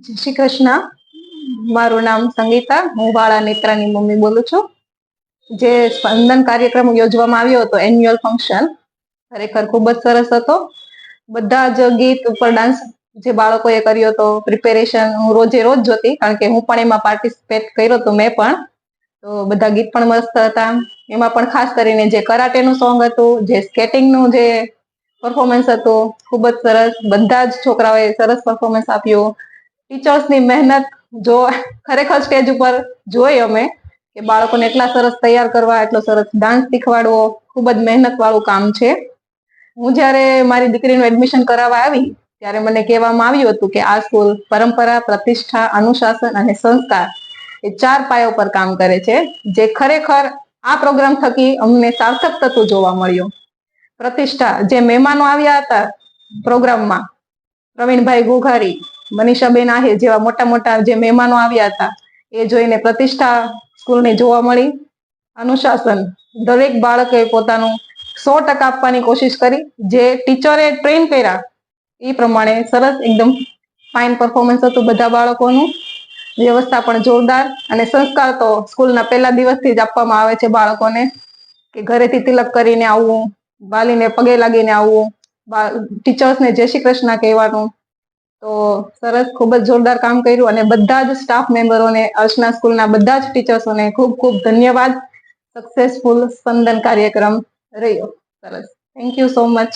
જય શ્રી કૃષ્ણ. મારું નામ સંગીતા, હું વાળા નેત્રાની મમ્મી બોલું છું. જે સ્પંદન કાર્યક્રમ યોજવામાં આવ્યો હતો, એન્યુઅલ ફંક્શન, ખરેખર ખૂબ જ સરસ હતો. બધા જ ગીત ઉપર ડાન્સ જે બાળકોએ કર્યો હતો, પ્રિપેરેશન હું રોજે રોજ જોતી, કારણ કે હું પણ એમાં પાર્ટિસિપેટ કર્યો હતો. મેં પણ તો બધા ગીત પણ મસ્ત હતા. એમાં પણ ખાસ કરીને જે કરાટેનું સોંગ હતું, જે સ્કેટિંગનું જે પરફોર્મન્સ હતું, ખૂબ જ સરસ. બધા જ છોકરાઓએ સરસ પરફોર્મન્સ આપ્યું. ટીચર્સની મહેનત જો ખરેખર સ્ટેજ ઉપર જોઈ અમે કે બાળકોને એટલા સરસ તૈયાર કરવા, એટલો સરસ ડાન્સ શીખવાડવો, ખૂબ જ મહેનત વાળું કામ છે. હું જ્યારે મારી દીકરીનું એડમિશન કરાવવા આવી ત્યારે મને કહેવામાં આવ્યું હતું કે આ સ્કૂલ પરંપરા, પ્રતિષ્ઠા, અનુશાસન અને સંસ્કાર એ 4 પાયો પર કામ કરે છે, જે ખરેખર આ પ્રોગ્રામ થકી અમને સાર્થક થતું જોવા મળ્યું. પ્રતિષ્ઠા, જે મહેમાનો આવ્યા હતા પ્રોગ્રામમાં, પ્રવીણભાઈ ઘોઘારી, મનીષાબેન આહિર જેવા મોટા મોટા જે મહેમાનો આવ્યા હતા, એ જોઈને પ્રતિષ્ઠા સ્કૂલની જોવા મળી. અનુશાસન, દરેક બાળકે પોતાનું 100% આપવાની કોશિશ કરી. જે ટીચરે ટ્રેન કર્યા એ પ્રમાણે સરસ એકદમ ફાઇન પરફોર્મન્સ હતું બધા બાળકોનું. વ્યવસ્થા પણ જોરદાર. અને સંસ્કાર તો સ્કૂલના પહેલા દિવસથી જ આપવામાં આવે છે બાળકોને, કે ઘરેથી તિલક કરીને આવવું, વાલીને પગે લાગીને આવવું, ટીચર્સને જય શ્રી કૃષ્ણ કહેવાનું. તો સરસ, ખૂબ જ જોરદાર કામ કર્યું. અને બધા જ સ્ટાફ મેમ્બરોને, અર્ચના સ્કૂલના બધા જ ટીચર્સોને ખૂબ ખૂબ ધન્યવાદ. સક્સેસફુલ સ્પંદન કાર્યક્રમ રહ્યો. સરસ. Thank you so much.